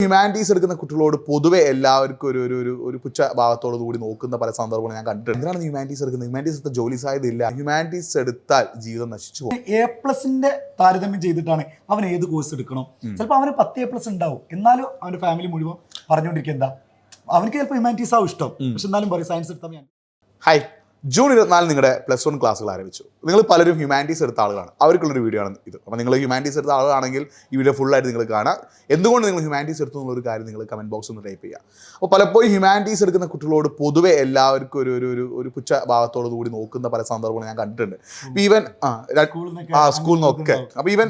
Humanities എടുക്കുന്ന കുട്ടികളോട് പൊതുവെ എല്ലാവർക്കും ഒരു പുച്ഛ ഭാവത്തോടു കൂടി നോക്കുന്ന പല സന്ദർഭങ്ങളും ഞാൻ കണ്ടിട്ടുണ്ട്. എന്തിനാണ് ഹ്യൂമാനിറ്റീസ് എടുക്കുന്നത്? ഹ്യൂമാനിറ്റീസ് എടുത്ത ജോലി സാധ്യത ഇല്ല. ഹ്യൂമാനിറ്റീസ് എടുത്താൽ ജീവിതം നശിച്ചു പോകും. A+ന്റെ താരതമ്യം ചെയ്തിട്ടാണ് അവൻ ഏത് കോഴ്സ് എടുക്കണം. ചിലപ്പോൾ അവന് 10 A+ ഉണ്ടാവും, എന്നാലും അവന്റെ ഫാമിലി മുഴുവൻ പറഞ്ഞുകൊണ്ടിരിക്കുക എന്താ അവനക്ക് ചിലപ്പോൾ ഹ്യൂമാനിറ്റീസ് ആവും ഇഷ്ടം, പക്ഷെ എന്നാലും പറയും സയൻസ് എടുത്താൽ ഞാൻ. ഹായ്, ജൂൺ 24 നിങ്ങളുടെ +1 ക്ലാസ്സുകൾ ആരംഭിച്ചു. നിങ്ങൾ പലരും ഹ്യൂമാനിറ്റീസ് എടുത്ത ആളുകളാണ്, അവർക്കുള്ളൊരു വീഡിയോ ആണ് ഇത്. അപ്പോൾ നിങ്ങൾ ഹ്യൂമാനിറ്റീസ് എടുത്ത ആളുകളാണെങ്കിൽ ഈ വീഡിയോ ഫുള്ളായിട്ട് നിങ്ങൾ കാണാം. എന്തുകൊണ്ട് നിങ്ങൾ ഹ്യൂമാനിറ്റീസ് എടുത്തു എന്നുള്ളൊരു കാര്യം നിങ്ങൾ കമൻറ്റ് ബോക്സിൽ ഒന്ന് ടൈപ്പ് ചെയ്യുക. അപ്പോൾ പലപ്പോഴും ഹ്യൂമാനിറ്റീസ് എടുക്കുന്ന കുട്ടികളോട് പൊതുവെ എല്ലാവർക്കും ഒരു പുച്ഛ ഭാവത്തോടു കൂടി നോക്കുന്ന പല സന്ദർഭങ്ങളും ഞാൻ കണ്ടിട്ടുണ്ട്. ഈവൻ സ്കൂളിൽ നിന്നൊക്കെ അപ്പോൾ ഈവൻ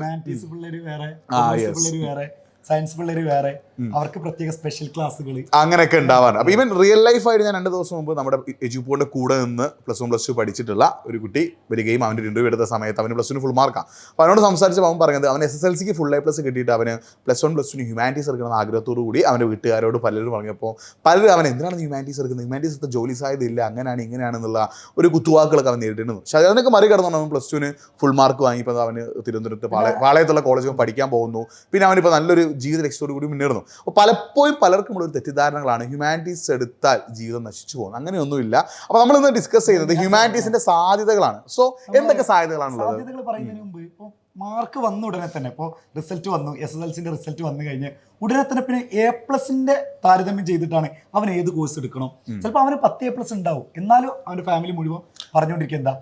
സയൻസ് പിള്ളേർ വേറെ, അവർക്ക് പ്രത്യേക സ്പെഷ്യൽ ക്ലാസ്സുകൾ അങ്ങനെയൊക്കെ ഉണ്ടാവാറ്. അപ്പോൾ ഈവൻ റിയൽ ലൈഫായിട്ട് ഞാൻ 2 ദിവസം മുമ്പ് നമ്മുടെ എജുപോന്റെ കൂടെ നിന്ന് +1 +2 പഠിച്ചിട്ടുള്ള ഒരു കുട്ടി വരികയും അവൻ്റെ ഇന്റർവ്യൂ എടുത്ത സമയത്ത് അവന് +1 ഫുൾ മാർക്കാണ്. അപ്പോൾ അവനോട് സംസാരിച്ചപ്പോൾ അവൻ പറഞ്ഞത് അവൻ SSLCക്ക് ഫുൾ A+ കിട്ടിയിട്ട് അവന് +1 +2 ഹ്യൂമാനിറ്റീസ് എടുക്കണമെന്ന് ആഗ്രഹത്തോടു കൂടി അവൻ്റെ വീട്ടുകാരോട് പലരും പറഞ്ഞപ്പോൾ പലരും അവൻ എന്തിനാണ് ഹ്യൂമാനിറ്റീസ് എടുക്കുന്നത്, ഹ്യൂമാനിറ്റീസ് എടുത്ത ജോലി സാധ്യത ഇല്ല, അങ്ങനെയാണ് ഇങ്ങനെയാണെന്നുള്ള ഒരു കുത്തുവാക്കുകളൊക്കെ അവൻ നേരിടുന്നു. പക്ഷേ അതിനൊക്കെ മറികടന്നാണ് അവൻ +2 ഫുൾ മാർക്ക് വാങ്ങിയപ്പോൾ അവന് തിരുവനന്തപുരത്ത് പാളയത്തുള്ള കോളേജിൽ പഠിക്കാൻ പോകുന്നു. പിന്നെ അവനിപ്പോൾ നല്ലൊരു ജീവിത ലക്ഷ്യത്തോടു കൂടി മുന്നേറുന്നു. അപ്പോൾ പലപ്പോഴും പലർക്കുമുള്ള ഒരു തെറ്റിദ്ധാരണകളാണ് ഹ്യൂമാനിറ്റീസ് എടുത്താൽ ജീവിതം നശിച്ചു പോകുന്നത്. അങ്ങനെയൊന്നുമില്ല. അപ്പോൾ നമ്മളിന്ന് ഡിസ്കസ് ചെയ്യുന്നത് ഹ്യൂമാനിറ്റീസിന്റെ സാധ്യതകളാണ്. സോ എന്തൊക്കെ സാധ്യതകളാണുള്ളത്? സാധ്യതകൾ പറയുന്നതിന് മുമ്പ് ഇപ്പോൾ മാർക്ക് വന്ന ഉടനെ തന്നെ, ഇപ്പോൾ റിസൾട്ട് വന്നു, SSLCന്റെ റിസൾട്ട് വന്നു കഴിഞ്ഞ് ഉടനെ തന്നെ പിന്നെ A+ന്റെ താരതമ്യം ചെയ്തിട്ടാണ് അവൻ ഏത് കോഴ്സ് എടുക്കണം. ചിലപ്പോൾ അവന് 10 A+ ഉണ്ടാവും, എന്നാലും അവന്റെ ഫാമിലി മുഴുവൻ പറഞ്ഞുകൊണ്ടിരിക്കുക എന്താ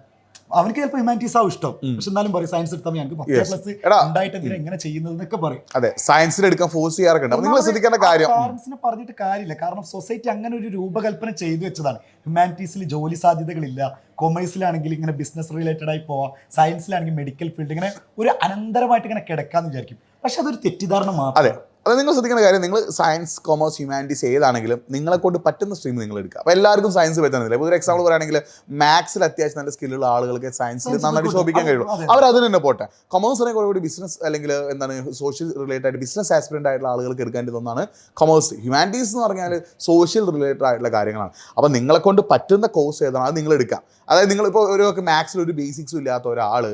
അവനക്ക് ചിലപ്പോൾ ഹ്യൂമാനിറ്റീസ് ആവും ഇഷ്ടം, പക്ഷെ എന്നാലും പറയും സയൻസ് എടുത്താൽ ഞങ്ങൾക്ക് 10 A+ ഉണ്ടായിട്ട് എന്തിനാ എങ്ങനെ ചെയ്യുന്നത് എന്നൊക്കെ പറയും. അതെ, സയൻസിൽ എടുക്കാൻ ഫോഴ്സ് ചെയ്യാറൊക്കെ. നിങ്ങൾ ശ്രദ്ധിക്കേണ്ട കാര്യം, പാരന്റ്സിനെ പറഞ്ഞിട്ട് കാര്യമില്ല. കാരണം സൊസൈറ്റി അങ്ങനെ ഒരു രൂപകൽപ്പന ചെയ്തു വെച്ചതാണ്. ഹ്യൂമാനിറ്റീസിൽ ജോലി സാധ്യതകളില്ല, കൊമേഴ്സിലാണെങ്കിൽ ഇങ്ങനെ ബിസിനസ് റിലേറ്റഡ് ആയി പോവാം, സയൻസിലാണെങ്കിൽ മെഡിക്കൽ ഫീൽഡ്, ഇങ്ങനെ ഒരു അനന്തരമായിട്ട് ഇങ്ങനെ കിടക്കാന്ന് വിചാരിക്കും. പക്ഷെ അതൊരു തെറ്റിദ്ധാരണ മാത്രം. അതെ, അത് നിങ്ങൾ ശ്രദ്ധിക്കുന്ന കാര്യം, നിങ്ങൾ സയൻസ്, കൊമേഴ്സ്, ഹ്യൂമാനിറ്റീസ് ഏതാണെങ്കിലും നിങ്ങളെ കൊണ്ട് പറ്റുന്ന സ്ട്രീം നിങ്ങൾ എടുക്കുക. അപ്പോൾ എല്ലാവർക്കും സയൻസ് പറ്റുന്നില്ല. ഇപ്പോൾ ഒരു എക്സാമ്പിൾ പറയുകയാണെങ്കിൽ മാത്സിൽ അത്യാവശ്യം നല്ല സ്കില്ലുള്ള ആളുകൾക്ക് സയൻസിൽ നന്നായിട്ട് ശോഭിക്കാൻ കഴിയുള്ളൂ. അവർ അതിന് തന്നെ പോട്ടെ. കൊമേഴ്സിനെ കൂടി ബിസിനസ് അല്ലെങ്കിൽ എന്താണ് സോഷ്യൽ റിലേറ്റഡ് ആയിട്ട് ബിസിനസ് ആസ്പിറൻ്റ് ആയിട്ടുള്ള ആളുകൾക്ക് എടുക്കേണ്ടത് ഒന്നാണ് കൊമേഴ്സ്. ഹ്യൂമാനിറ്റീസ് എന്ന് പറഞ്ഞാൽ സോഷ്യൽ റിലേറ്റഡ് ആയിട്ടുള്ള കാര്യങ്ങളാണ്. അപ്പോൾ നിങ്ങളെ കൊണ്ട് പറ്റുന്ന കോഴ്സ് ഏതാണ് അത് നിങ്ങൾ എടുക്കാം. അതായത് നിങ്ങളിപ്പോൾ ഒരു മാത്സിൽ ഒരു ബേസിക്സും ഇല്ലാത്ത ഒരാൾ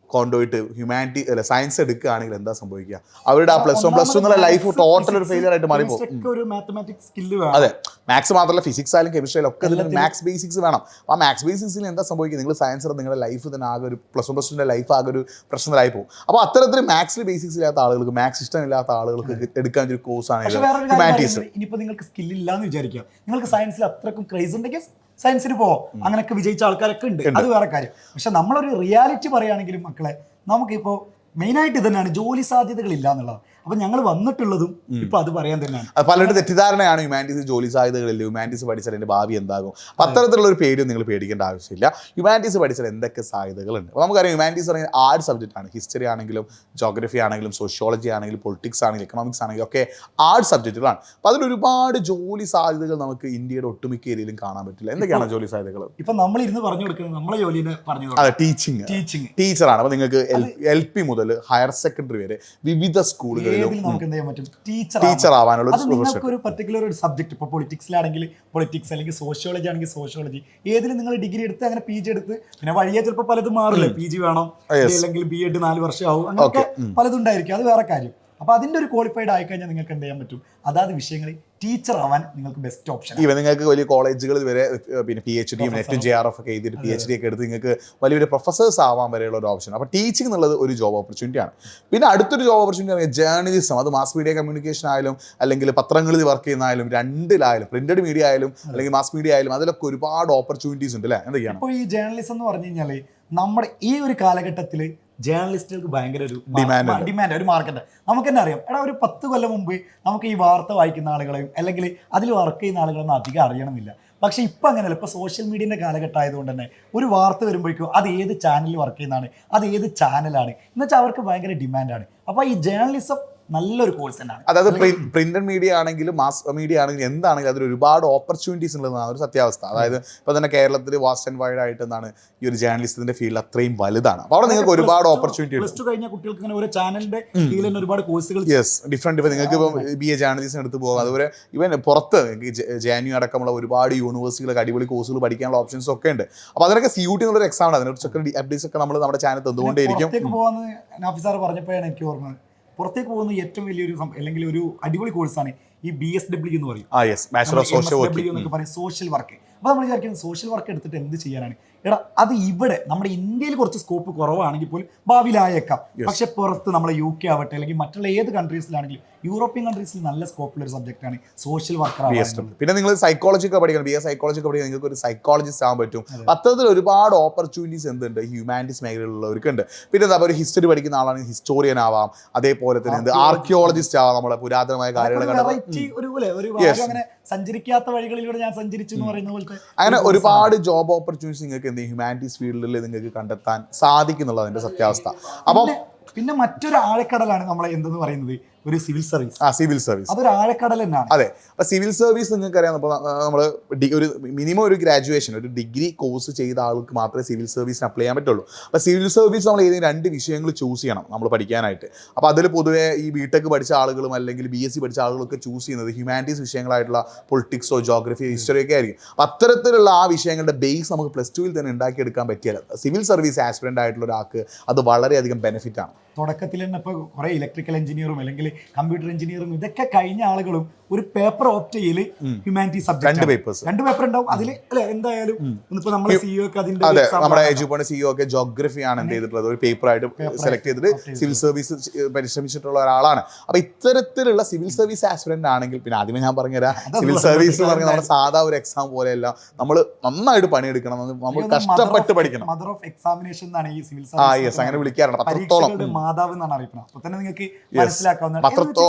കൊണ്ടുപോയിട്ട് ഹ്യൂമാനിറ്റി അല്ല സയൻസ് എടുക്കുകയാണെങ്കിൽ എന്താ സംഭവിക്കുക? അവരുടെ ആ +1 +2 എന്നുള്ള ലൈഫ് ടോട്ടൽ ഒരു ഫെയിലിയർ ആയിട്ട് മാറിപ്പോകും. അതെ, മാത്സ് മാത്രമല്ല ഫിസിക്സ് ആയാലും കെമിസ്ട്രി ആയാലും ഒക്കെ ഇതിന് മാത്സ് ബേസിക്സ് വേണം. ആ മാത്സ് ബേസിക്സിൽ എന്താ സംഭവിക്കുക? നിങ്ങൾ സയൻസ് നിങ്ങളുടെ ലൈഫ് തന്നെ ആകെ ഒരു +1 +2 ലൈഫ് ആകെ ഒരു പ്രശ്നത്തിലായി പോകും. അപ്പോൾ അത്തരത്തിൽ മാത്സിൽ ബേസിക്സ് ഇല്ലാത്ത ആളുകൾക്ക്, മാത്സ് ഇഷ്ടമില്ലാത്ത ആളുകൾക്ക് എടുക്കാൻ ഒരു കോഴ്സാണ് ഹ്യൂമാനിറ്റീസ്. ഇനിയിപ്പോൾ നിങ്ങൾക്ക് സ്കില്ലില്ലാന്ന് വിചാരിക്കുക, നിങ്ങൾക്ക് സയൻസിൽ അത്രക്കും ക്രേസ് ഉണ്ടെങ്കിൽ സയൻസിന് പോവാം. അങ്ങനെയൊക്കെ വിജയിച്ച ആൾക്കാരൊക്കെ ഉണ്ട്, അത് വേറെ കാര്യം. പക്ഷെ നമ്മളൊരു റിയാലിറ്റി പറയുകയാണെങ്കിലും മക്കളെ, നമുക്കിപ്പോൾ മെയിനായിട്ട് ഇതന്നെയാണ്, ജോലി സാധ്യതകളില്ല എന്നുള്ളത്. അപ്പം ഞങ്ങൾ വന്നിട്ടുള്ളതും ഇപ്പൊ അത് പറയാൻ തന്നെയാണ്. പലരുടെ തെറ്റിദ്ധാരണയാണ് ഹ്യൂമാനിറ്റീസ് ജോലി സാധ്യതകളില്ല, ഹ്യൂമാനിറ്റീസ് പഠിച്ചാൽ എൻ്റെ ഭാവി എന്താകും. അപ്പം അത്തരത്തിലുള്ള ഒരു പേരും നിങ്ങൾ പേടിക്കേണ്ട ആവശ്യമില്ല. ഹ്യൂമാനിറ്റീസ് പഠിച്ചാൽ എന്തൊക്കെ സാധ്യതകളുണ്ട്. അപ്പോൾ നമുക്കറിയാം ഹ്യൂമാനിറ്റീസ് പറഞ്ഞാൽ ആർട്ട് സബ്ജക്റ്റാണ്. ഹിസ്റ്ററി ആണെങ്കിലും ജോഗ്രഫി ആണെങ്കിലും സോഷ്യോളജി ആണെങ്കിലും പൊളിറ്റിക്സ് ആണെങ്കിലും എക്കണോമിക്സ് ആണെങ്കിലും ഒക്കെ ആർട്ട് സബ്ജക്റ്റുകളാണ്. അപ്പോൾ അതിൽ ഒരുപാട് ജോലി സാധ്യതകൾ നമുക്ക് ഇന്ത്യയുടെ ഒട്ടുമിക്ക ഏരിയയിലും കാണാൻ പറ്റില്ല. എന്തൊക്കെയാണ് ജോലി സാധ്യതകൾ? ഇപ്പം നമ്മൾ ഇരുന്ന് പറഞ്ഞു കൊടുക്കുന്നത് നമ്മളെ ജോലിനെ പറഞ്ഞു. അതെ, ടീച്ചറാണ്. അപ്പോൾ നിങ്ങൾക്ക് LP മുതൽ ഹയർ സെക്കൻഡറി വരെ വിവിധ സ്കൂളുകളിൽ നമുക്ക് എന്ത് ചെയ്യാൻ പറ്റും? ടീച്ചർ ആവാനുള്ള ഒരു പർട്ടിക്കുലർ ഒരു സബ്ജക്ട്, ഇപ്പോൾ പൊളിറ്റിക്സിലാണെങ്കിൽ പൊളിറ്റിക്സ്, അല്ലെങ്കിൽ സോഷ്യോളജി ആണെങ്കിൽ സോഷ്യോളജി, ഏതിലും നിങ്ങൾ ഡിഗ്രി എടുത്ത് അങ്ങനെ PG എടുത്ത്, പിന്നെ വഴിയെ ചിലപ്പോൾ പലതും മാറില്ലേ, PG വേണം അല്ലെങ്കിൽ B.Ed 4 വർഷം ആവും, അങ്ങനെയൊക്കെ പലതും ഉണ്ടായിരിക്കും, അത് വേറെ കാര്യം. അപ്പോൾ അതിൻ്റെ ഒരു ക്വാളിഫൈഡ് ആയിക്കഴിഞ്ഞാൽ നിങ്ങൾക്ക് എന്ത് ചെയ്യാൻ പറ്റും? അതാത് വിഷയങ്ങളിൽ ടീച്ചർ ആവാൻ നിങ്ങൾക്ക് ബെസ്റ്റ് ഓപ്ഷൻ. ഈവൻ നിങ്ങൾക്ക് വലിയ കോളേജുകളിൽ വരെ പിന്നെ PhD നെറ്റും JRF ഒക്കെ എഴുതിയിട്ട് PhD ഒക്കെ എടുത്ത് നിങ്ങൾക്ക് വലിയൊരു പ്രൊഫസേഴ്സ് ആവാൻ വരെയുള്ള ഒരു ഓപ്ഷൻ. അപ്പോൾ ടീച്ചിങ് എന്നുള്ളത് ഒരു ജോബ് ഓപ്പർച്യൂണിറ്റിയാണ്. പിന്നെ അടുത്തൊരു ജോബ് ഓപ്പർച്യൂണിറ്റി ആണ് ജേർണലിസം. അത് മാസ് മീഡിയ കമ്മ്യൂണിക്കേഷൻ ആയാലും അല്ലെങ്കിൽ പത്രങ്ങളിൽ വർക്ക് ചെയ്യുന്നതായാലും രണ്ടിലായാലും, പ്രിന്റഡ് മീഡിയ ആയാലും അല്ലെങ്കിൽ മാസ് മീഡിയ ആയാലും, അതിലൊക്കെ ഒരുപാട് ഓപ്പർച്യൂണിറ്റീസ് ഉണ്ട് അല്ലേ? എന്തൊക്കെയാണ് ഇപ്പോൾ ഈ ജേർണലിസം എന്ന് പറഞ്ഞു കഴിഞ്ഞാൽ നമ്മുടെ ഈ ഒരു കാലഘട്ടത്തിൽ ജേർണലിസ്റ്റുകൾക്ക് ഭയങ്കര ഒരു ഡിമാൻഡ്, ഒരു മാർക്കറ്റ്. നമുക്ക് തന്നെ അറിയാം. ഒരു 10 കൊല്ലം മുമ്പ് നമുക്ക് ഈ വാർത്ത വായിക്കുന്ന ആളുകളെയും അല്ലെങ്കിൽ അതിൽ വർക്ക് ചെയ്യുന്ന ആളുകളൊന്നും അധികം അറിയണമെന്നില്ല. പക്ഷെ ഇപ്പം അങ്ങനെയല്ല. ഇപ്പോൾ സോഷ്യൽ മീഡിയൻ്റെ കാലഘട്ടം ആയതുകൊണ്ട് തന്നെ ഒരു വാർത്ത വരുമ്പോഴേക്കും അത് ഏത് ചാനലിൽ വർക്ക് ചെയ്യുന്നതാണ്, അത് ഏത് ചാനലാണ് എന്ന് വെച്ചാൽ അവർക്ക് ഭയങ്കര ഡിമാൻഡാണ്. അപ്പോൾ ഈ ജേർണലിസം നല്ലൊരു കോഴ്സ് തന്നെയാണ്. അതായത് പ്രിന്റഡ് മീഡിയ ആണെങ്കിലും മാസ് മീഡിയ ആണെങ്കിലും എന്താണെങ്കിലും അതിൽ ഒരുപാട് ഓപ്പർച്യൂണിറ്റീസ് ഉള്ളതാണ് ഒരു സത്യാവസ്ഥ. അതായത് ഇപ്പോൾ തന്നെ കേരളത്തിൽ വാസ്റ്റ് ആൻഡ് വൈഡ് ആയിട്ട് എന്താണ് ഈ ഒരു ജേർണലിസത്തിന്റെ ഫീൽഡ് അത്രയും വലുതാണ്. അപ്പോൾ അവിടെ നിങ്ങൾക്ക് ഒരുപാട് ഓപ്പർച്യൂണിറ്റി ഉണ്ട്. കഴിഞ്ഞ കുട്ടികൾക്ക് ഇങ്ങനെ ഒരു ചാനലിന്റെ കീഴിൽ തന്നെ ഒരുപാട് കോഴ്സുകൾ ഡിഫറെന്റ്. ഇപ്പോൾ നിങ്ങൾക്ക് ഇപ്പോൾ BA ജേർണലിസം എടുത്ത് പോകാം. അതുപോലെ ഇവൻ പുറത്ത് JNU അടക്കമുള്ള ഒരുപാട് യൂണിവേഴ്സിറ്റികളൊക്കെ അടിപൊളി കോഴ്സുകൾ പഠിക്കാനുള്ള ഓപ്ഷൻസ് ഒക്കെ ഉണ്ട്. അപ്പോൾ അതിനൊക്കെ CUT എന്നുള്ളൊരു എക്സാം ആണ്. അതിനെക്കുറിച്ചൊക്കെ അപ്ഡേറ്റ്സ് ഒക്കെ നമ്മൾ നമ്മുടെ ചാനൽ തന്നുകൊണ്ടേയിരിക്കും. പോകുന്ന നാഫി സാർ പറഞ്ഞപ്പോഴാണ് എനിക്ക് ഓർമ്മ, പുറത്തേക്ക് പോകുന്ന ഏറ്റവും വലിയൊരു അല്ലെങ്കിൽ ഒരു അടിപൊളി കോഴ്സാണ് ഈ BSW എന്ന് പറയും. ബാച്ചുലർ ഓഫ് സോഷ്യൽ വർക്ക് എന്നൊക്കെ പറയും, സോഷ്യൽ വർക്ക്. അപ്പോൾ നമ്മൾ വിചാരിക്കുന്നത് സോഷ്യൽ വർക്ക് എടുത്തിട്ട് എന്ത് ചെയ്യാനാണ്? എടാ, അത് ഇവിടെ നമ്മുടെ ഇന്ത്യയിൽ കുറച്ച് സ്കോപ്പ് കുറവാണെങ്കിൽ പോലും ഭാവിയിലായേക്കാം. പക്ഷെ പുറത്ത് നമ്മളെ UK ആവട്ടെ അല്ലെങ്കിൽ മറ്റുള്ള ഏത് കൺട്രീസിലാണെങ്കിലും യൂറോപ്യൻ കൺട്രീസിൽ നല്ല സ്കോപ്പുള്ള ഒരു സബ്ജക്റ്റാണ് സോഷ്യൽ വർക്കർ. പിന്നെ നിങ്ങൾ സൈക്കോളജി ഒക്കെ പഠിക്കണം, BS സൈക്കോളജി ഒക്കെ പഠിക്കണം, നിങ്ങൾക്ക് ഒരു സൈക്കോളജിസ്റ്റ് ആകാൻ പറ്റും. അത്തരത്തിൽ ഒരുപാട് ഓപ്പർച്യൂണിറ്റീസ് എന്തുണ്ട് ഹ്യൂമാനിറ്റീസ് മേഖലയിലുള്ളവർക്ക് ഉണ്ട്. പിന്നെ എന്താ ഒരു ഹിസ്റ്ററി പഠിക്കുന്ന ആളാണെങ്കിൽ ഹിസ്റ്റോറിയൻ ആവാം, അതേപോലെ തന്നെ എന്ത് ആർക്കിയോളജിസ്റ്റ് ആവാം, നമ്മളെ പുരാതനമായ കാര്യങ്ങൾ സഞ്ചരിക്കാത്ത വഴികളിലൂടെ ഞാൻ സഞ്ചരിച്ചു എന്ന് പറയുന്ന പോലത്തെ അങ്ങനെ ഒരുപാട് ജോബ് ഓപ്പർച്യൂണിറ്റീസ് നിങ്ങൾക്ക് എന്ത് ഹ്യൂമാനിറ്റീസ് ഫീൽഡിൽ നിങ്ങൾക്ക് കണ്ടെത്താൻ സാധിക്കുന്നുള്ളത് അതിന്റെ സത്യാവസ്ഥ. അപ്പം പിന്നെ മറ്റൊരു ആഴക്കടലാണ് നമ്മളെ എന്തെന്ന് പറയുന്നത് ഒരു സിവിൽ സർവീസ്. സിവിൽ സർവീസ് അതൊരു ആഴക്കടൽ തന്നെയാണ്. അതെ, അപ്പൊ സിവിൽ സർവീസ് നിങ്ങൾക്ക് അറിയാം, അപ്പോൾ നമ്മൾ ഒരു മിനിമം ഒരു ഗ്രാജുവേഷൻ ഒരു ഡിഗ്രി കോഴ്സ് ചെയ്ത ആൾക്ക് മാത്രമേ സിവിൽ സർവീസിന് അപ്ലൈ ചെയ്യാൻ പറ്റുള്ളൂ. അപ്പോൾ സിവിൽ സർവീസ് നമ്മൾ ഏതെങ്കിലും 2 വിഷയങ്ങൾ ചൂസ് ചെയ്യണം നമ്മൾ പഠിക്കാനായിട്ട്. അപ്പോൾ അതിൽ പൊതുവെ ഈ BTech പഠിച്ച ആളുകളും അല്ലെങ്കിൽ BSc പഠിച്ച ആളുകളൊക്കെ ചൂസ് ചെയ്യുന്നത് ഹ്യൂമാനിറ്റീസ് വിഷയങ്ങളായിട്ടുള്ള പൊളിറ്റിക്സോ ജോഗ്രഫി ഹിസ്റ്ററി ഒക്കെ ആയിരിക്കും. അപ്പോൾ അത്തരത്തിലുള്ള ആ വിഷയങ്ങളുടെ ബേസ് നമുക്ക് +2 തന്നെ ഉണ്ടാക്കിയെടുക്കാൻ പറ്റിയാൽ സിവിൽ സർവീസ് ആസ്പിറൻ്റ് ആയിട്ടുള്ള ഒരാൾക്ക് അത് വളരെയധികം ബെനിഫിറ്റ് ആണ്. തുടക്കത്തിൽ തന്നെ ഇപ്പോൾ കുറേ ഇലക്ട്രിക്കൽ എഞ്ചിനീയറും അല്ലെങ്കിൽ കമ്പ്യൂട്ടർ എഞ്ചിനീയറും ഇതൊക്കെ കഴിഞ്ഞ ആളുകളും ഒരു പേപ്പർ ഓപ്റ്റ് ചെയ്യല് ഹ്യൂമാനിറ്റീസ് സബ്ജക്ട് 2 പേപ്പർ ഉണ്ടാവും അതിൽ. അല്ലെ, എന്തായാലും ഇപ്പൊ നമ്മുടെ CEO ഒക്കെ അതിന്റെ നമ്മുടെ എജുപോണിന്റെ CEO ഒക്കെ ജോഗ്രഫി ആണ് എന്ത് ചെയ്തിട്ടുള്ളത് ഒരു പേപ്പർ ആയിട്ട് സെലക്ട് ചെയ്തിട്ട് സിവിൽ സർവീസ് പരിശ്രമിച്ചിട്ടുള്ള ഒരാളാണ്. അപ്പൊ ഇത്തരത്തിലുള്ള സിവിൽ സർവീസ് ആസ്പിറന്റ് ആണെങ്കിൽ പിന്നെ ആദ്യമേ ഞാൻ പറഞ്ഞുതരാം, സിവിൽ സർവീസ് എന്ന് പറഞ്ഞാൽ നമ്മുടെ സാധാ ഒരു എക്സാം പോലെയല്ല, നമ്മൾ നന്നായിട്ട് പണിയെടുക്കണം, നമ്മൾ കഷ്ടപ്പെട്ട് പഠിക്കണം. മദർ ഓഫ് എക്സാമിനേഷൻ എന്നാണ് ഈ സിവിൽ സർവീസ് അങ്ങനെ വിളിക്കാറുണ്ട്. അത്രത്തോളം മാതാവ് എന്നാണ് അറിയപ്പെടുന്നത്. അപ്പൊ തന്നെ നിങ്ങൾക്ക് മനസ്സിലാക്കാവുന്ന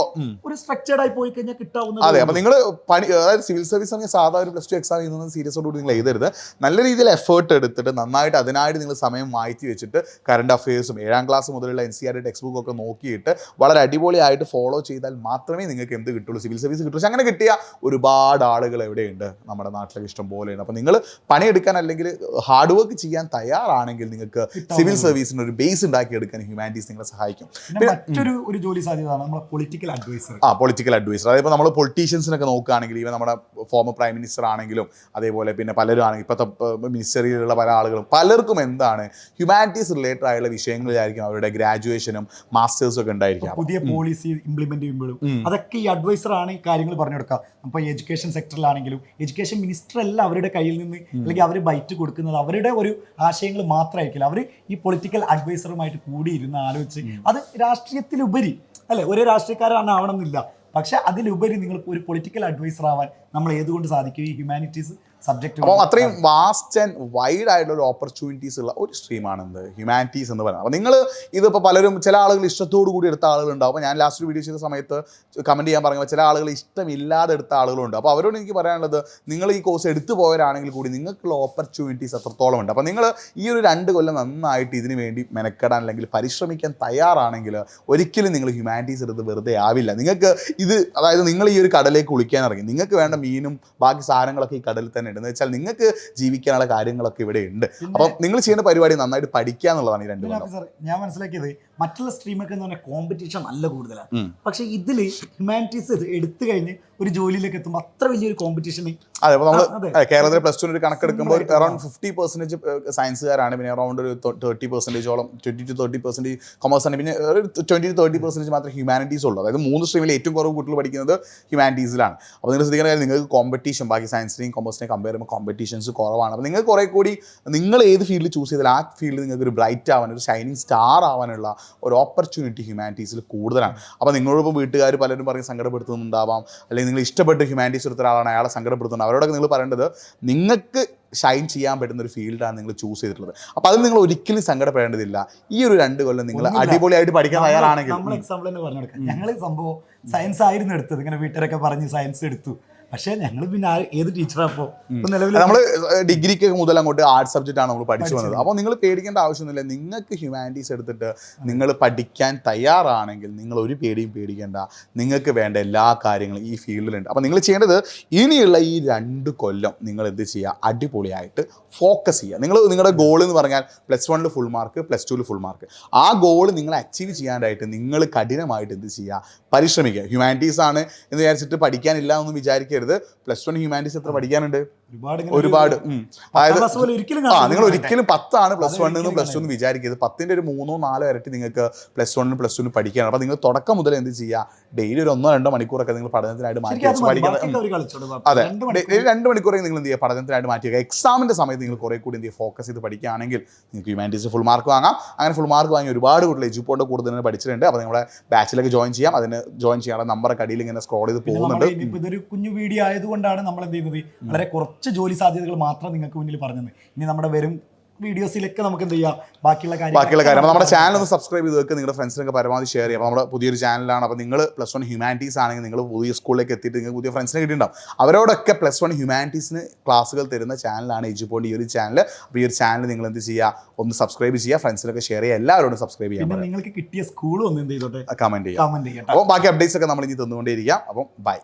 ഒരു സ്ട്രക്ചർഡ് ആയി പോയി കഴിഞ്ഞാൽ കിട്ടാവുന്ന. അതെ, അപ്പൊ നിങ്ങൾ അതായത് സിവിൽ സർവീസ് ആണെങ്കിൽ സാധാ ഒരു +2 എക്സാം ചെയ്യുന്നത് സീരിയസോടുകൂടി നിങ്ങൾ എഴുതരുത്. നല്ല രീതിയിൽ എഫേർട്ട് എടുത്തിട്ട് നന്നായിട്ട് അതിനായിട്ട് നിങ്ങൾ സമയം മാറ്റി വെച്ചിട്ട് കറണ്ട് അഫയേഴ്സും 7ാം ക്ലാസ് മുതലുള്ള NCERT ടെക്സ്റ്റ് ബുക്ക് ഒക്കെ നോക്കിയിട്ട് വളരെ അടിപൊളിയായിട്ട് ഫോളോ ചെയ്താൽ മാത്രമേ നിങ്ങൾക്ക് എന്ത് കിട്ടുള്ളൂ, സിവിൽ സർവീസ് കിട്ടുള്ളൂ. പക്ഷെ അങ്ങനെ കിട്ടിയ ഒരുപാട് ആളുകൾ എവിടെയുണ്ട്, നമ്മുടെ നാട്ടിലൊക്കെ ഇഷ്ടം പോലെയുണ്ട്. അപ്പോൾ നിങ്ങൾ പണിയെടുക്കാൻ അല്ലെങ്കിൽ ഹാർഡ് വർക്ക് ചെയ്യാൻ തയ്യാറാണെങ്കിൽ നിങ്ങൾക്ക് സിവിൽ സർവീസിന് ഒരു ബേസ് ഉണ്ടാക്കിയെടുക്കാൻ ഹ്യൂമാനിറ്റീസ് നിങ്ങളെ സഹായിക്കും. ഒരു ജോലി സാധ്യതയാണ് നമ്മുടെ പൊളിറ്റിക്കൽ അഡ്വൈസർ. പൊളിറ്റിക്കൽ അഡ്വൈസർ, അതായത് നമ്മൾ പൊളിറ്റീഷ്യൻസിനൊക്കെ നോക്കുകയാണെങ്കിൽ ഇവ നമ്മുടെ ഫോമർ പ്രൈം മിനിസ്റ്റർ ആണെങ്കിലും അതേപോലെ പിന്നെ പലരും ആണെങ്കിൽ ഇപ്പോഴത്തെ മിനിസ്റ്ററിയിലുള്ള പല ആളുകളും പലർക്കും എന്താണ് ഹ്യൂമാനിറ്റീസ് റിലേറ്റഡ് ആയുള്ള വിഷയങ്ങളിലായിരിക്കും അവരുടെ ഗ്രാജുവേഷനും മാസ്റ്റേഴ്സും ഒക്കെ ഉണ്ടായിരിക്കും. പുതിയ പോളിസി ഇംപ്ലിമെന്റ് ചെയ്യുമ്പോഴും അതൊക്കെ ഈ അഡ്വൈസർ ആണ് ഈ കാര്യങ്ങൾ പറഞ്ഞു കൊടുക്കുക. അപ്പോൾ എഡ്യൂക്കേഷൻ സെക്ടറിലാണെങ്കിലും എഡ്യൂക്കേഷൻ മിനിസ്റ്റർ അല്ല അവരുടെ കയ്യിൽ നിന്ന് അല്ലെങ്കിൽ അവർ ബൈറ്റ് കൊടുക്കുന്നത് അവരുടെ ഒരു ആശയങ്ങൾ മാത്രമായിരിക്കില്ല. അവർ ഈ പൊളിറ്റിക്കൽ അഡ്വൈസറുമായിട്ട് കൂടിയിരുന്ന് ആലോചിച്ച് അത് രാഷ്ട്രീയത്തിലുപരി അല്ലെ, ഒരു രാഷ്ട്രീയക്കാരാണ് ആവണമെന്നില്ല, പക്ഷെ അതിലുപരി നിങ്ങൾക്ക് ഒരു പൊളിറ്റിക്കൽ അഡ്വൈസർ ആവാൻ നമ്മൾ ഏതുകൊണ്ട് സാധിക്കും ഈ ഹ്യൂമാനിറ്റീസ് സബ്ജക്റ്റ്. അപ്പോൾ അത്രയും വാസ്റ്റ് ആൻഡ് വൈഡ് ആയിട്ടുള്ള ഒരു ഓപ്പർച്യൂണിറ്റീസ് ഉള്ള ഒരു സ്ട്രീമാണ് എന്ത് ഹ്യൂമാനിറ്റീസ് എന്ന് പറയുന്നത്. അപ്പോൾ നിങ്ങൾ ഇതിപ്പോൾ പലരും ചില ആളുകൾ ഇഷ്ടത്തോടു കൂടി എടുത്ത ആളുകളുണ്ടാവും. അപ്പോൾ ഞാൻ ലാസ്റ്റ് വീഡിയോ ചെയ്ത സമയത്ത് കമൻറ്റ് ചെയ്യാൻ പറയുമ്പോൾ ചില ആളുകൾ ഇഷ്ടമില്ലാതെ എടുത്ത ആളുകളുണ്ട്. അപ്പോൾ അവരോട് എനിക്ക് പറയാനുള്ളത്, നിങ്ങൾ ഈ കോഴ്സ് എടുത്തു പോയവരാണെങ്കിൽ കൂടി നിങ്ങൾക്കുള്ള ഓപ്പർച്യൂണിറ്റീസ് അത്രത്തോളം ഉണ്ട്. അപ്പോൾ നിങ്ങൾ ഈ ഒരു 2 കൊല്ലം നന്നായിട്ട് ഇതിന് വേണ്ടി മെനക്കെടാൻ അല്ലെങ്കിൽ പരിശ്രമിക്കാൻ തയ്യാറാണെങ്കിൽ ഒരിക്കലും നിങ്ങൾ ഹ്യൂമാനിറ്റീസ് എടുത്ത് വെറുതെ ആവില്ല. നിങ്ങൾക്ക് ഇത് അതായത് നിങ്ങൾ ഈ ഒരു കടലേക്ക് കുളിക്കാൻ ഇറങ്ങി, നിങ്ങൾക്ക് വേണ്ട മീനും ബാക്കി സാധനങ്ങളൊക്കെ ഈ കടലിൽ തന്നെ എന്ന് വെച്ചാൽ നിങ്ങൾക്ക് ജീവിക്കാനുള്ള കാര്യങ്ങളൊക്കെ ഇവിടെ ഉണ്ട്. അപ്പം നിങ്ങൾ ചെയ്യുന്ന പരിപാടി നന്നായിട്ട് പഠിക്കുക എന്നുള്ളതാണ് ഈ 2 കൊല്ലം. ഞാൻ മനസ്സിലാക്കിയത് മറ്റുള്ള സ്ട്രീമൊക്കെ എന്ന് പറഞ്ഞാൽ കോമ്പറ്റീഷൻ നല്ല കൂടുതലാണ്. പക്ഷെ ഇതിൽ ഹ്യൂമാനിറ്റീസ് എടുത്തു കഴിഞ്ഞ് ഒരു ജോലിയിലേക്ക് എത്തുമ്പോൾ അത്ര വലിയൊരു കോമ്പറ്റീഷൻ. അതെ, അപ്പോൾ നമ്മൾ കേരളത്തിലെ +2 ഒരു കണക്കെടുക്കുമ്പോൾ അറൗണ്ട് 50% സയൻസുകാരാണ്, പിന്നെ അറൗണ്ട് ഒരു 30%ഓളം 20-30% കൊമേഴ്സ് ആണ്, പിന്നെ ഒരു 20-30% മാത്രമേ ഹ്യൂമാനിറ്റീസ് ഉള്ളൂ. അതായത് 3 സ്ട്രീമിൽ ഏറ്റവും കുറവ് കുട്ടികൾ പഠിക്കുന്നത് ഹ്യൂമാനിറ്റീസിലാണ്. അപ്പോൾ നിങ്ങൾ ശ്രദ്ധിക്കുന്ന കാര്യം, നിങ്ങൾക്ക് കോമ്പറ്റീഷൻ ബാക്കി സയൻസിനെയും കൊമേഴ്സിനെയും കമ്പയർ ചെയ്യുമ്പോൾ കോമ്പറ്റീഷൻസ് കുറവാണ്. അപ്പോൾ നിങ്ങൾ കുറേ കൂടി നിങ്ങൾ ഏത് ഫീൽഡ് ചൂസ് ചെയ്താൽ ആ ഫീൽഡിൽ നിങ്ങൾക്ക് ഒരു ബ്രൈറ്റ് ആവാൻ, ഒരു ഷൈനിങ് സ്റ്റാർ ആവാനുള്ള ഒരു ഓപ്പർച്യൂണിറ്റി ഹ്യൂമാനിറ്റീസിൽ കൂടുതലാണ്. അപ്പോൾ നിങ്ങളോടൊപ്പം വീട്ടുകാർ പലരും പറഞ്ഞ് സങ്കടപ്പെടുത്തുന്നുണ്ടാവാം, അല്ലെങ്കിൽ നിങ്ങൾ ഇഷ്ടപ്പെട്ട് ഹ്യൂമാനിറ്റീസ് എടുത്ത ഒരാളാണ് അയാളെ സങ്കടപ്പെടുത്തുന്നത്, അവരോടൊക്കെ നിങ്ങൾ പറയേണ്ടത് നിങ്ങൾക്ക് ഷൈൻ ചെയ്യാൻ പറ്റുന്ന ഒരു ഫീൽഡാണ് നിങ്ങൾ ചൂസ് ചെയ്തിട്ടുള്ളത്. അപ്പോൾ അതിൽ നിങ്ങൾ ഒരിക്കലും സങ്കടപ്പെടേണ്ടതില്ല. ഈ ഒരു 2 കൊല്ലം നിങ്ങൾ അടിപൊളിയായിട്ട് പഠിക്കാൻ തയ്യാറാണെങ്കിൽ. നമ്മൾ എക്സാമ്പിൾ തന്നെ പറഞ്ഞു കൊടുക്കാം. ഞങ്ങൾ സംഭവം സയൻസ് ആയിരുന്നു എടുത്തത്, ഇങ്ങനെ വീട്ടുകാരൊക്കെ പറഞ്ഞ് സയൻസ് എടുത്തു. പക്ഷേ ഞങ്ങൾ പിന്നെ ഏത് ടീച്ചറാപ്പോൾ നമ്മൾ ഡിഗ്രിക്ക് മുതൽ അങ്ങോട്ട് ആർട്സ് സബ്ജക്റ്റാണ് നമ്മൾ പഠിച്ചു വന്നത്. അപ്പോൾ നിങ്ങൾ പേടിക്കേണ്ട ആവശ്യമൊന്നുമില്ല. നിങ്ങൾക്ക് ഹ്യൂമാനിറ്റീസ് എടുത്തിട്ട് നിങ്ങൾ പഠിക്കാൻ തയ്യാറാണെങ്കിൽ നിങ്ങൾ ഒരു പേടിയും പേടിക്കേണ്ട. നിങ്ങൾക്ക് വേണ്ട എല്ലാ കാര്യങ്ങളും ഈ ഫീൽഡിലുണ്ട്. അപ്പോൾ നിങ്ങൾ ചെയ്യേണ്ടത് ഇനിയുള്ള ഈ 2 കൊല്ലം നിങ്ങൾ എന്ത് ചെയ്യുക, അടിപൊളിയായിട്ട് ഫോക്കസ് ചെയ്യുക. നിങ്ങളുടെ ഗോൾ എന്ന് പറഞ്ഞാൽ +1 ഫുൾ മാർക്ക്, +2 ഫുൾ മാർക്ക്. ആ ഗോൾ നിങ്ങൾ അച്ചീവ് ചെയ്യാനായിട്ട് നിങ്ങൾ കഠിനമായിട്ട് എന്ത് ചെയ്യുക, പരിശ്രമിക്കുക. ഹ്യൂമാനിറ്റീസ് ആണ് എന്ന് വിചാരിച്ചിട്ട് പഠിക്കാനില്ല എന്നൊന്നും വിചാരിക്കരുത്. +1 ഹ്യൂമാനിറ്റീസ് എത്ര പഠിക്കാനുണ്ട്? ഒരുപാട് അതായത് ഒരിക്കലും നിങ്ങൾ ഒരിക്കലും 10 പ്ലസ് 1 നിന്നും പ്ലസ് 2 വിചാരിക്കരുത്. 10ന്റെ ഒരു 3-4 ഇരട്ടി നിങ്ങൾക്ക് പ്ലസ് 1 പ്ലസ് 2 പഠിക്കുകയാണ്. അപ്പോൾ നിങ്ങൾ തുടക്കം മുതൽ എന്ത് ചെയ്യുക, ഡെയിലി ഒരു 1-2 മണിക്കൂറൊക്കെ നിങ്ങൾ പഠനത്തിനായിട്ട് മാറ്റി വെച്ച് പഠിക്കുന്നത്. അതെ, ഡെയിലി 2 മണിക്കൂറൊക്കെ നിങ്ങൾ എന്ത് ചെയ്യുക, പഠനത്തിനായിട്ട് മാറ്റി വെക്കുക. എക്സാമിന്റെ സമയത്ത് നിങ്ങൾ കുറെ കൂടി എന്ത് ചെയ്യുക, ഫോക്കസ് ചെയ്ത് പഠിക്കുകയാണെങ്കിൽ നിങ്ങൾക്ക് ഹ്യൂമാനിറ്റീസ് ഫുൾ മാർക്ക് വാങ്ങാം. അങ്ങനെ ഫുൾ മാർക്ക് വാങ്ങി ഒരുപാട് കൂടുതൽ എജുപോർട്ട് കൂടുതൽ പഠിച്ചിട്ടുണ്ട്. അപ്പോൾ നിങ്ങളെ ബാച്ചിലേക്ക് ജോയിൻ ചെയ്യാം. അതിന് ജോയിൻ ചെയ്യാനുള്ള നമ്പറൊക്കെ അടിയിൽ ഇങ്ങനെ സ്ക്രോൾ ചെയ്ത് പോകുന്നുണ്ട്. ഇതൊരു കുഞ്ഞു വീഡിയോ ആയതുകൊണ്ടാണ് നമ്മൾ എന്ത് ചെയ്യുന്നത്, വളരെ കുറച്ച് ജോലി സാധ്യതകൾ മാത്രം നിങ്ങൾക്ക് മുന്നിൽ പറഞ്ഞത്. ഇനി നമ്മുടെ വരും വീഡിയോസിലൊക്കെ നമുക്ക് എന്ത് ചെയ്യാം, ബാക്കിയുള്ള കാര്യം. നമ്മുടെ ചാനൽ ഒന്ന് സബ്സ്ക്രൈബ് ചെയ്ത് വെക്കുക, നിങ്ങളുടെ ഫ്രണ്ട്സിനൊക്കെ പരമാവധി ഷെയർ ചെയ്യാം. നമ്മുടെ പുതിയൊരു ചാനലാണ്. അപ്പോൾ നിങ്ങൾ പ്ലസ് 1 ഹ്യൂമാനിറ്റീസ് ആണെങ്കിൽ നിങ്ങൾ പുതിയ സ്കൂളിലേക്ക് എത്തിയിട്ട് നിങ്ങൾക്ക് പുതിയ ഫ്രണ്ട്സിനെ കിട്ടിയിട്ടുണ്ടാവും. അവരോടൊക്കെ പ്ലസ് 1 ഹ്യൂമാനിറ്റീസിന് ക്ലാസ്സുകൾ തരുന്ന ചാനലാണ് എജുപോയിന്റ്, ഈ ഒരു ചാനൽ. അപ്പോൾ ഈ ഒരു ചാനൽ നിങ്ങൾ എന്ത് ചെയ്യുക, ഒന്ന് സബ്സ്ക്രൈബ് ചെയ്യുക, ഫ്രണ്ട്സിനൊക്കെ ഷെയർ ചെയ്യുക, എല്ലാവരോടും സബ്സ്ക്രൈബ് ചെയ്യാം. നിങ്ങൾക്ക് കിട്ടിയ സ്കൂൾ ഒന്ന് എന്ത് ചെയ്തോട്ടെ, കമന്റ് ചെയ്യാം. അപ്പോൾ ബാക്കി അപ്ഡേറ്റ്സ് ഒക്കെ നമ്മൾ ഇനി തന്നുകൊണ്ടേയിരിക്കാം. അപ്പം ബൈ.